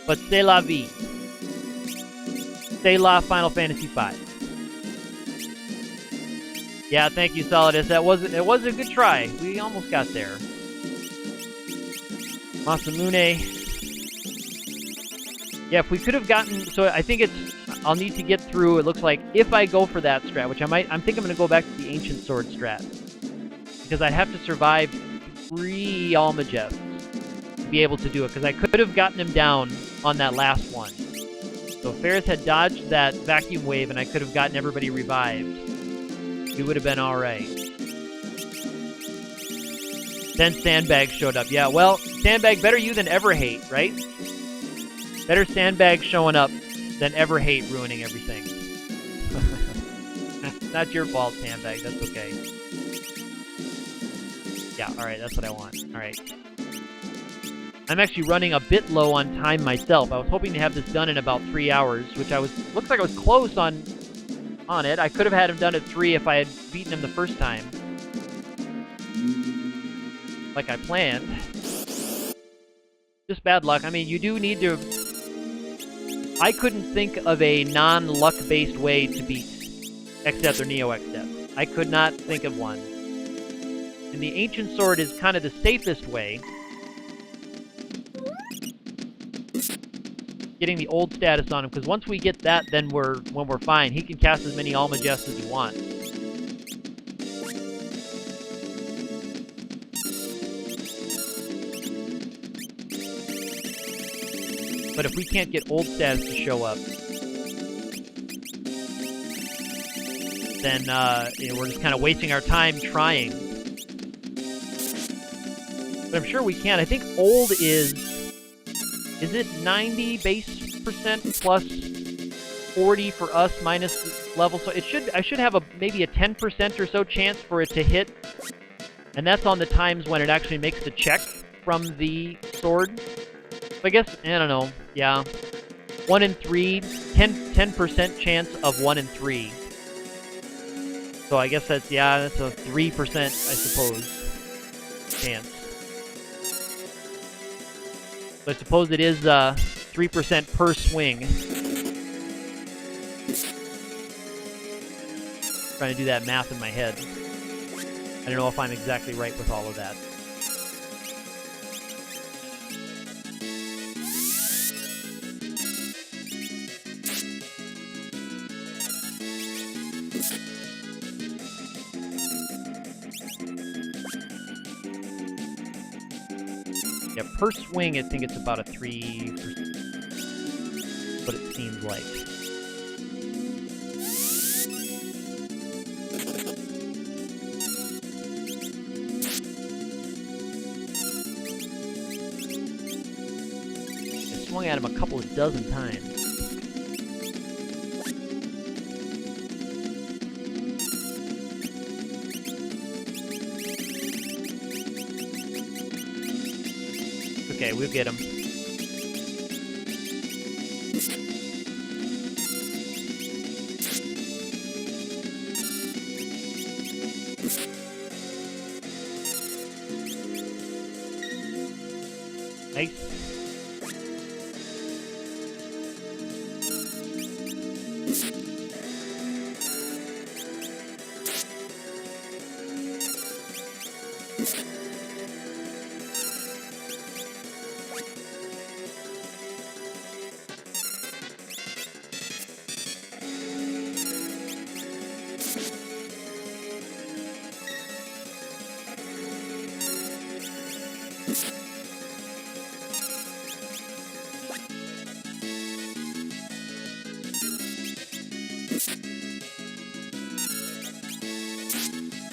But c'est la vie. C'est la Final Fantasy 5. Yeah, thank you, Solidus. It was a good try. We almost got there. Masamune. Yeah, if we could have gotten... So I think it's... I'll need to get through, it looks like, if I go for that strat, which I think I'm going to go back to the Ancient Sword strat. Because I'd have to survive 3 Almagests to be able to do it, because I could have gotten him down on that last one. So if Ferris had dodged that vacuum wave and I could have gotten everybody revived, we would have been alright. Then Sandbag showed up. Yeah, well, Sandbag, better you than ever hate, right? Better Sandbag showing up than ever hate ruining everything. Not your fault, Sandbag. That's okay. Yeah, alright, that's what I want. Alright. I'm actually running a bit low on time myself. I was hoping to have this done in about 3 hours, which looks like I was close on it. I could have had him done at 3 if I had beaten him the first time. Like I planned. Just bad luck. I mean, you do need to... I couldn't think of a non-luck-based way to beat Xdeath or Neo Xdeath. I could not think of one. And the Ancient Sword is kind of the safest way. Getting the old status on him, because once we get that, then we're fine. He can cast as many Almagests as he wants. But if we can't get old status to show up, then we're just kind of wasting our time trying. But I'm sure we can. I think old is it 90 base percent plus 40 for us minus level? So I should have maybe a 10% or so chance for it to hit. And that's on the times when it actually makes the check from the sword. So I guess, I don't know, yeah. 1 in 3, 10% chance of 1 in 3. So I guess that's a 3%, I suppose, chance. So I suppose it is 3% per swing. Trying to do that math in my head. I don't know if I'm exactly right with all of that. Yeah, per swing, I think it's about a 3%. What it seems like. I swung at him a couple of dozen times. Okay, we'll get him. Nice.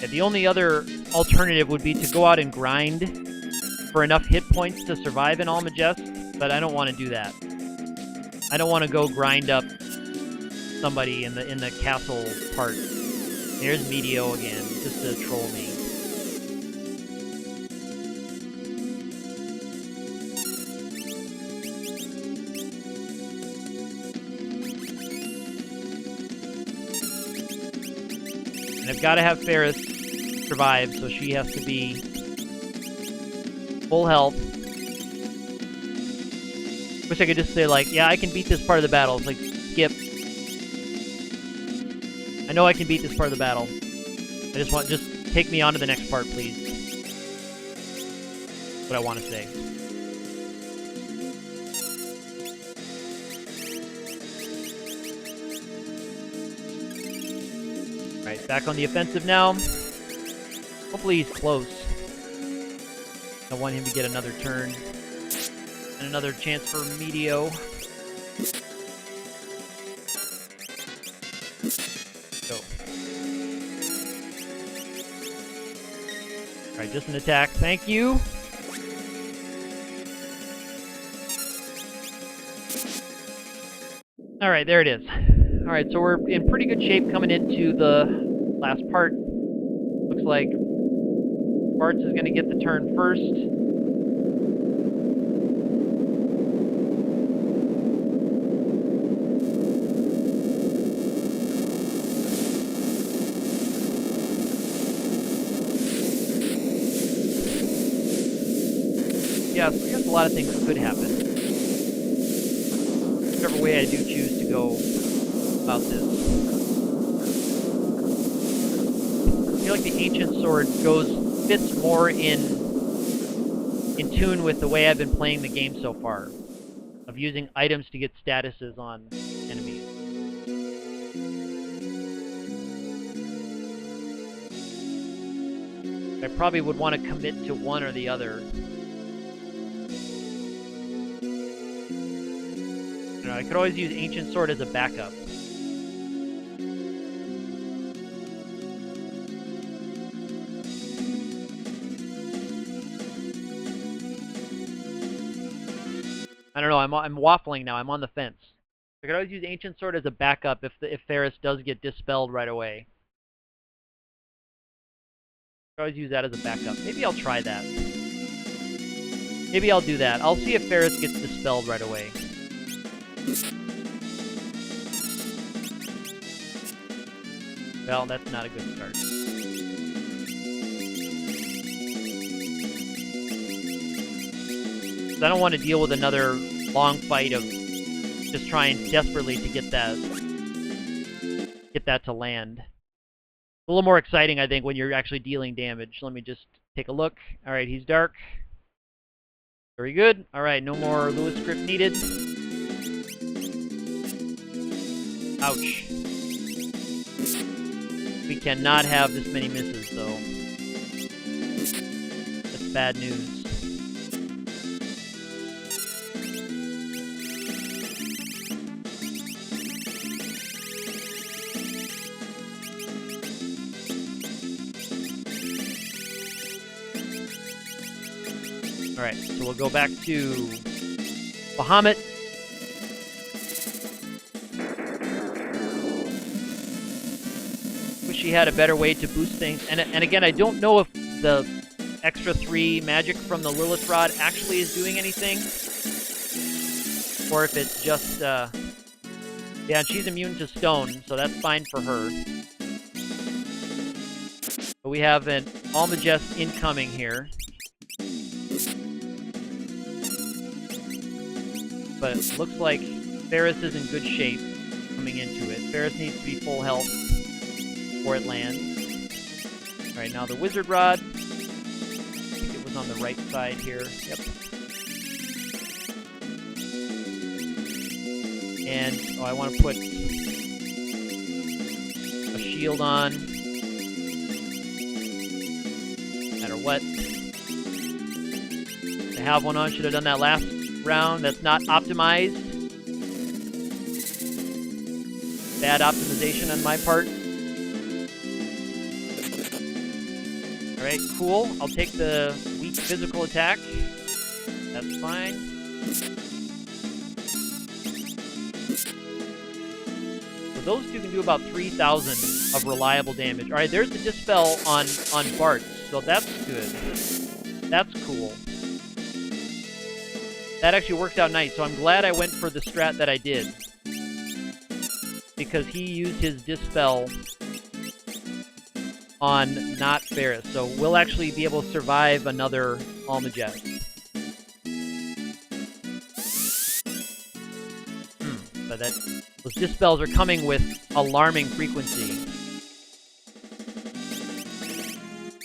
Yeah, the only other alternative would be to go out and grind for enough hit points to survive an Almagest, but I don't want to do that. I don't want to go grind up somebody in the castle part. There's Meteo again, just to troll me. And I've got to have Ferris survive, so she has to be full health. Wish I could just say, like, yeah, I can beat this part of the battle. It's like, skip. I know I can beat this part of the battle. I just take me on to the next part, please. That's what I want to say. Alright, back on the offensive now. Hopefully he's close. I want him to get another turn. And another chance for Medio. Go. Alright, just an attack. Thank you. Alright, there it is. Alright, so we're in pretty good shape coming into the last part. Looks like Bartz is going to get the turn first. Yeah, so I guess a lot of things could happen. Whichever way I do choose to go about this. I feel like the Ancient Sword fits more in tune with the way I've been playing the game so far, of using items to get statuses on enemies. I probably would want to commit to one or the other. I could always use Ancient Sword as a backup. I don't know, I'm waffling now, I'm on the fence. I could always use Ancient Sword as a backup if Ferris does get dispelled right away. I could always use that as a backup. Maybe I'll try that. Maybe I'll do that. I'll see if Ferris gets dispelled right away. Well, that's not a good start. I don't want to deal with another long fight of just trying desperately to get that to land. A little more exciting, I think, when you're actually dealing damage. Let me just take a look. All right, he's dark. Very good. All right, no more Lewis script needed. Ouch. We cannot have this many misses, though. That's bad news. Alright, so we'll go back to Bahamut. Wish he had a better way to boost things. And again, I don't know if the extra 3 magic from the Lilith Rod actually is doing anything. Or if it's just, yeah, and she's immune to stone, so that's fine for her. But we have an Almagest incoming here. But it looks like Ferris is in good shape coming into it. Ferris needs to be full health before it lands. Alright, now the Wizard Rod. I think it was on the right side here. Yep. And, oh, I want to put a shield on. No matter what. I have one on. Should have done that last round. That's not optimized. Bad optimization on my part. Alright, cool. I'll take the weak physical attack. That's fine. So those two can do about 3,000 of reliable damage. Alright, there's the Dispel on Bart. So that's good. That's cool. That actually worked out nice, so I'm glad I went for the strat that I did. Because he used his Dispel on not Ferris, so we'll actually be able to survive another Almagest. But those dispels are coming with alarming frequency.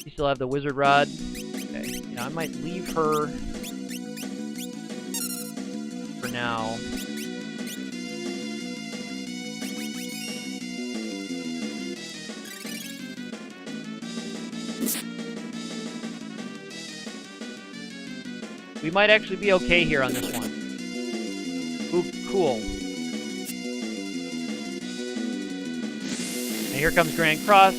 You still have the wizard rod. Okay, yeah, I might leave her for now. We might actually be okay here on this one. Ooh, cool. And here comes Grand Cross.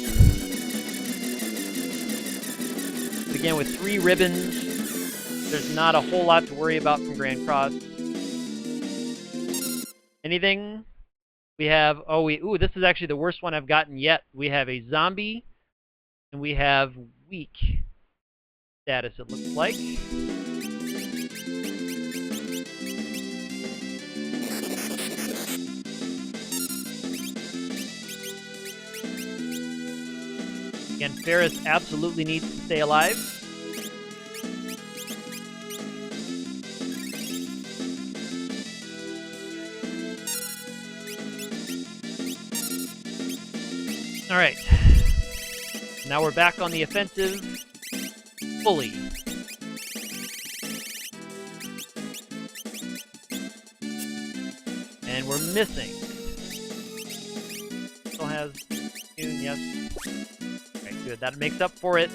Again, with 3 ribbons, there's not a whole lot to worry about from Grand Cross. Anything? We have, ooh, this is actually the worst one I've gotten yet. We have a zombie, and we have weak status, it looks like. Again, Ferris absolutely needs to stay alive. All right. Now we're back on the offensive fully. And we're missing. Still has tune, yes. Okay, good. That makes up for it.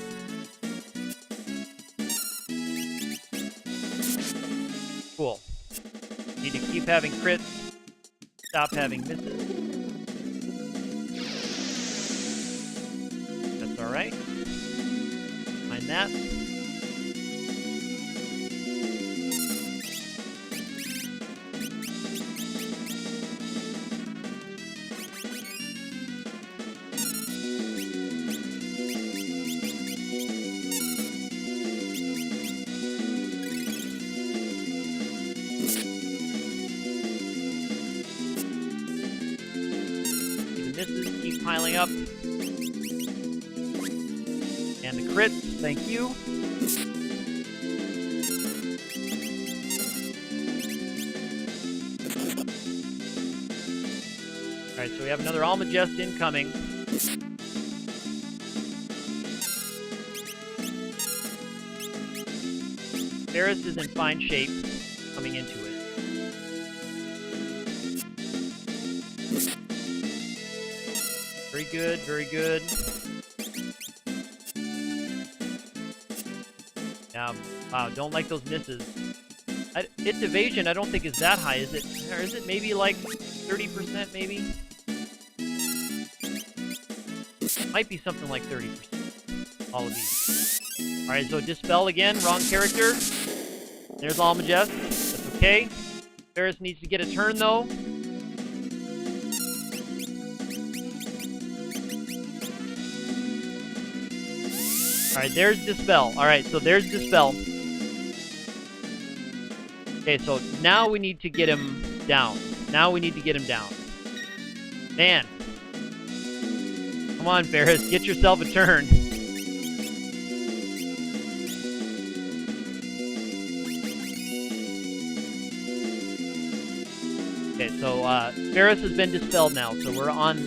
Cool. Need to keep having crits. Stop having misses. That's alright. Mind that. Keep piling up. And the crits, thank you. Alright, so we have another Almagest incoming. Ferris is in fine shape coming into it. Very good, very good. Wow, don't like those misses. Its evasion, I don't think is that high, is it? Or is it maybe like 30%, maybe? Might be something like 30%. All of these. Alright, so Dispel again, wrong character. There's Almagest. That's okay. Ferris needs to get a turn, though. Alright, there's Dispel. Alright, so there's Dispel. Okay, so now we need to get him down. Now we need to get him down. Man. Come on, Ferris. Get yourself a turn. Okay, so Ferris has been dispelled now, so we're on...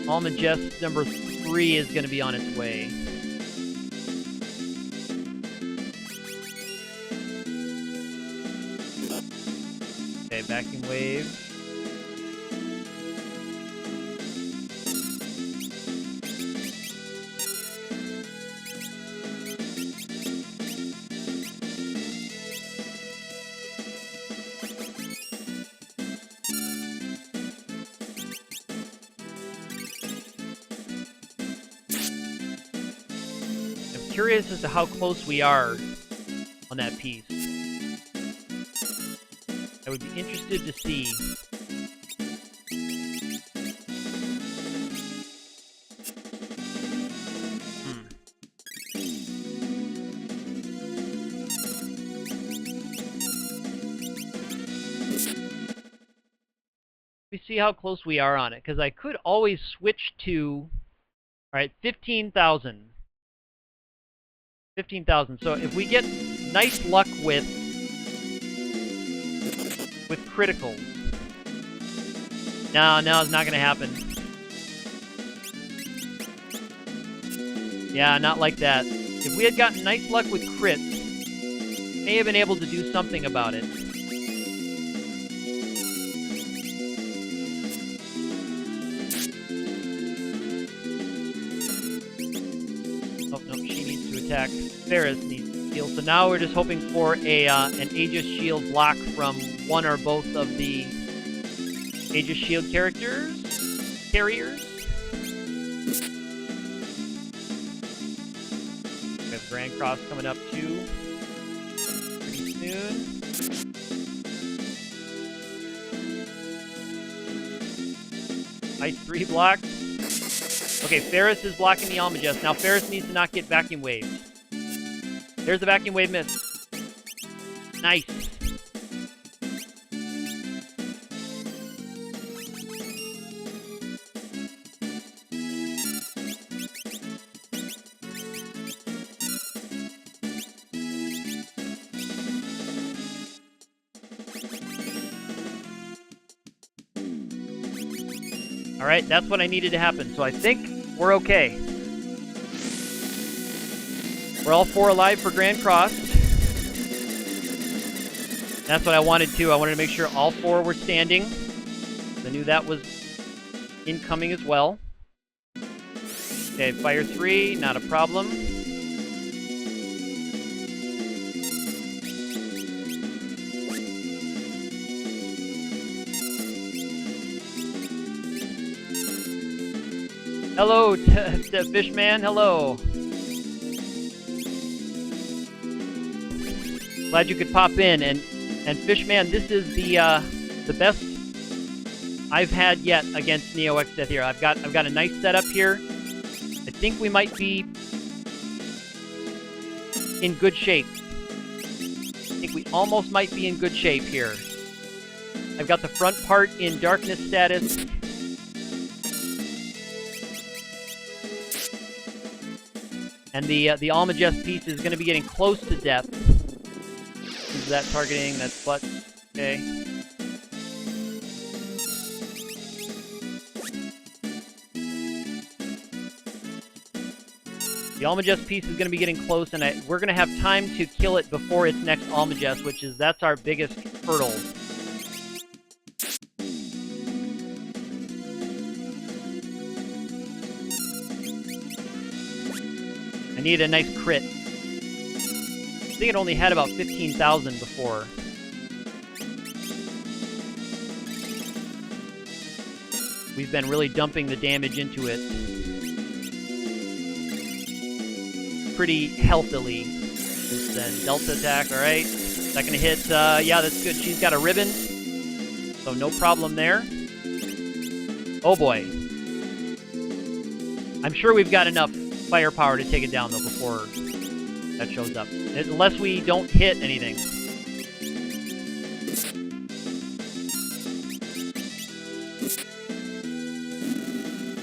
Almagest number 3 is going to be on its way. Okay, backing wave. Curious as to how close we are on that piece. I would be interested to see. We see how close we are on it, because I could always switch to, all right, 15,000. 15,000. So if we get nice luck with criticals. No, it's not gonna happen. Yeah, not like that. If we had gotten nice luck with crits, may have been able to do something about it. Oh, no, she needs to attack. Ferris needs to heal. So now we're just hoping for a an Aegis Shield block from one or both of the Aegis Shield carriers. We have Grand Cross coming up too pretty soon. Ice 3 blocks. Okay, Ferris is blocking the Almagest. Now Ferris needs to not get vacuum waved. There's the vacuum wave miss. Nice. All right, that's what I needed to happen. So I think we're okay. We're all 4 alive for Grand Cross. That's what I wanted to. I wanted to make sure all 4 were standing. I knew that was incoming as well. Okay, fire 3, not a problem. Hello, Fishman. Hello. Glad you could pop in. And Fishman, this is the best I've had yet against Neo Exdeath here. I've got a nice setup here. I think we might be in good shape. I think we almost might be in good shape here. I've got the front part in darkness status. And the Almagest piece is going to be getting close to death. Is that targeting? That's butt. Okay. The Almagest piece is going to be getting close, and we're going to have time to kill it before its next Almagest, that's our biggest hurdle. I need a nice crit. I think it only had about 15,000 before. We've been really dumping the damage into it pretty healthily since then. Delta attack, alright. Second hit, yeah, that's good. She's got a ribbon, so no problem there. Oh boy. I'm sure we've got enough firepower to take it down, though, before that shows up. Unless we don't hit anything.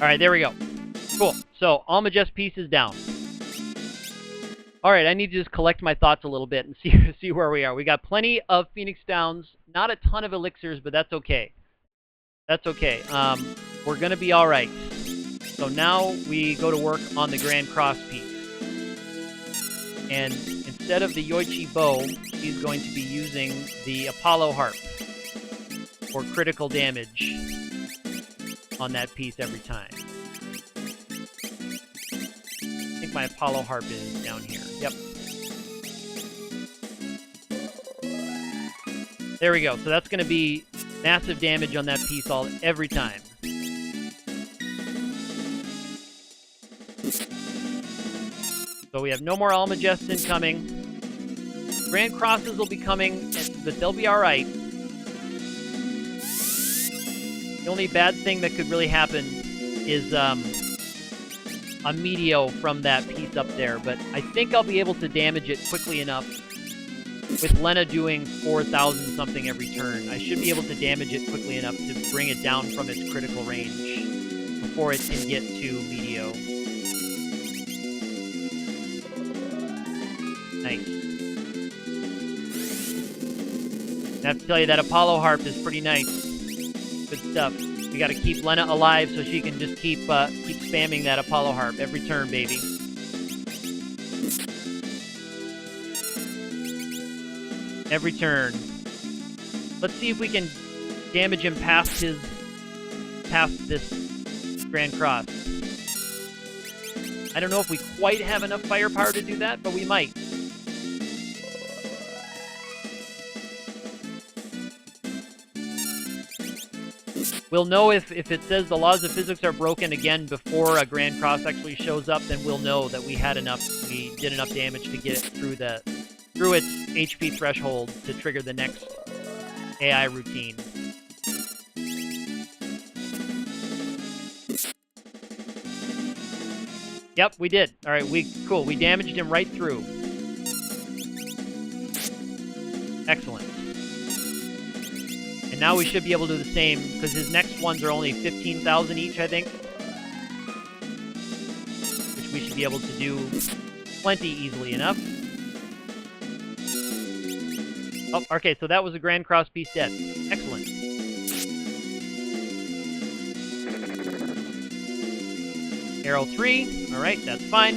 Alright, there we go. Cool. So, Almagest piece is down. Alright, I need to just collect my thoughts a little bit and see where we are. We got plenty of Phoenix Downs. Not a ton of elixirs, but that's okay. That's okay. We're going to be alright. So now we go to work on the Grand Cross piece. And instead of the Yoichi bow, he's going to be using the Apollo harp for critical damage on that piece every time. I think my Apollo harp is down here. Yep. There we go. So that's going to be massive damage on that piece every time. So we have no more Almagest incoming. Grand Crosses will be coming, but they'll be alright. The only bad thing that could really happen is a Meteo from that piece up there, but I think I'll be able to damage it quickly enough. With Lena doing 4,000 something every turn, I should be able to damage it quickly enough to bring it down from its critical range before it can get to Meteo. Nice. have to tell you that Apollo harp is pretty nice. Good stuff. We gotta keep Lena alive so she can just keep spamming that Apollo harp every turn, baby. Every turn. Let's see if we can damage him past this Grand Cross. I don't know if we quite have enough firepower to do that, but we might. We'll know if it says the laws of physics are broken again before a Grand Cross actually shows up, then we'll know that we did enough damage to get it through its HP threshold to trigger the next AI routine. Yep, we did. All right, cool. We damaged him right through. Excellent. And now we should be able to do the same, because his next ones are only 15,000 each, I think. Which we should be able to do plenty easily enough. Oh, okay, so that was a Grand Cross piece dead. Excellent. Arrow 3. All right, that's fine.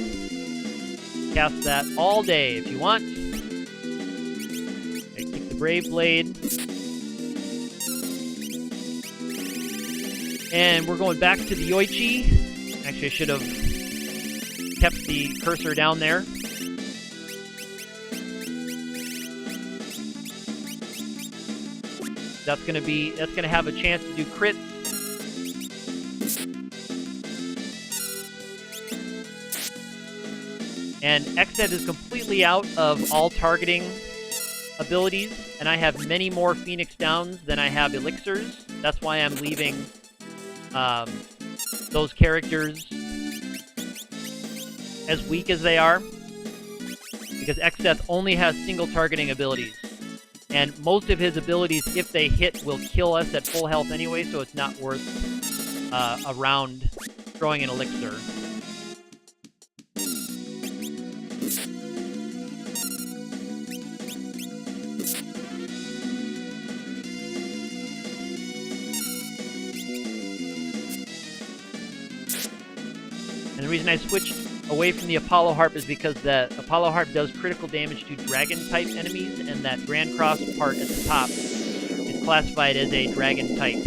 Cast that all day if you want. Okay, keep the Brave Blade. And we're going back to the Yoichi. Actually, I should have kept the cursor down there. That's gonna have a chance to do crits. And Xed is completely out of all targeting abilities, and I have many more Phoenix Downs than I have Elixirs. That's why I'm leaving those characters as weak as they are, because Xdeath only has single targeting abilities, and most of his abilities, if they hit, will kill us at full health anyway, so it's not worth a round throwing an Elixir. And the reason I switched away from the Apollo Harp is because the Apollo Harp does critical damage to Dragon-type enemies, and that Grand Cross part at the top is classified as a Dragon-type.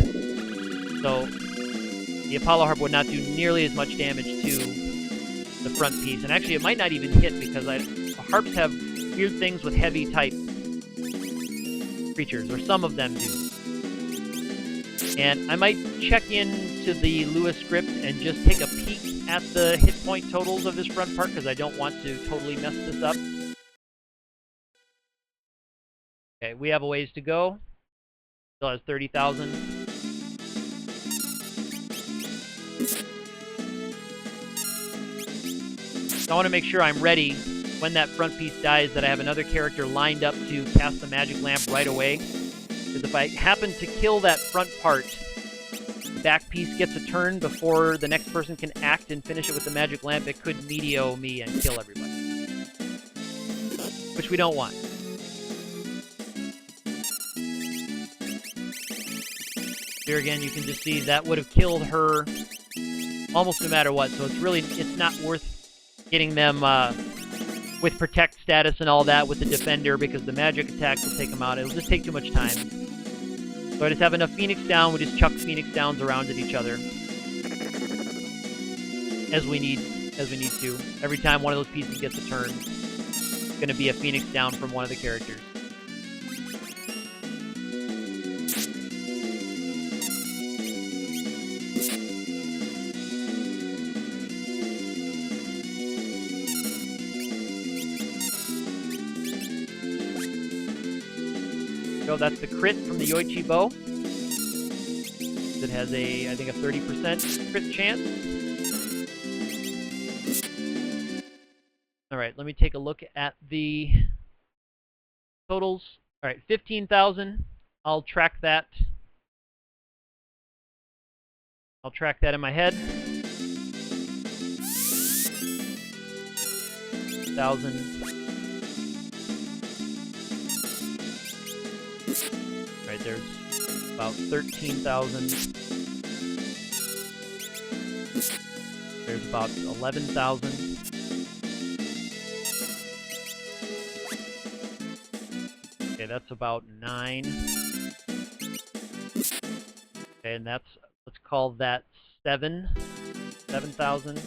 So the Apollo Harp would not do nearly as much damage to the front piece. And actually, it might not even hit, because Harps have weird things with heavy-type creatures, or some of them do. And I might check into the Lewis script and just take a peek at the hit point totals of this front part, because I don't want to totally mess this up. Okay, we have a ways to go. Still has 30,000. So I want to make sure I'm ready when that front piece dies, that I have another character lined up to cast the magic lamp right away. Because if I happen to kill that front part, the back piece gets a turn before the next person can act and finish it with the magic lamp, it could medio me and kill everybody. Which we don't want. Here again, you can just see that would have killed her almost no matter what, so it's not worth getting them with protect status and all that with the defender, because the magic attacks will take them out. It'll just take too much time. So I just have enough Phoenix Down. We just chuck Phoenix Downs around at each other as we need to. Every time one of those pieces gets a turn, it's going to be a Phoenix Down from one of the characters. So that's the crit from the Yoichi bow. It has I think a 30% crit chance. Alright, let me take a look at the totals. Alright, 15,000. I'll track that. I'll track that in my head. 1,000. There's about 13,000. There's about 11,000. Okay, that's about 9. Okay, and that's, let's call that 7,000.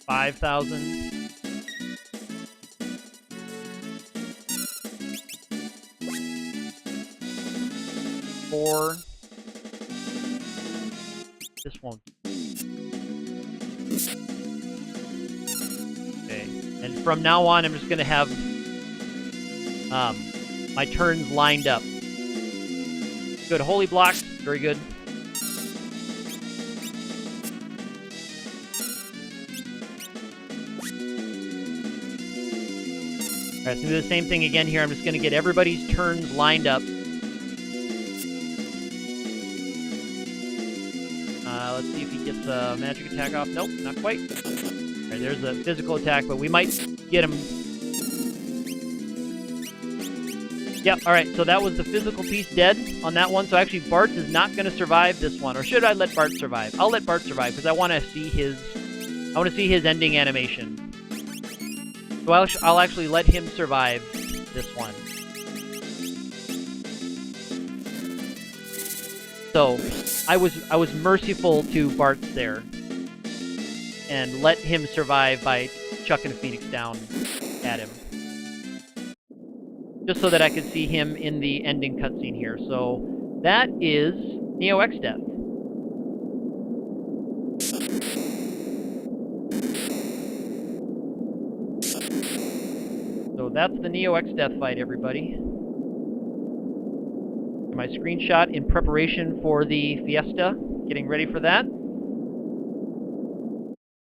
5,000. 4. This won't. Okay, and from now on, I'm just going to have my turns lined up. Good, holy blocks, very good. Alright, so do the same thing again here. I'm just going to get everybody's turns lined up. Let's see if he gets a magic attack off. Nope, not quite. Alright, there's a physical attack, but we might get him. Yep, alright, so that was the physical piece dead on that one. So actually, Bart is not going to survive this one. Or should I let Bart survive? I'll let Bart survive, because I want to see his ending animation. So I'll actually let him survive this one. So I was merciful to Bart there, and let him survive by chucking Phoenix down at him, just so that I could see him in the ending cutscene here. So that is Neo X Death. So that's the Neo X Death fight, everybody. My screenshot in preparation for the Fiesta, getting ready for that.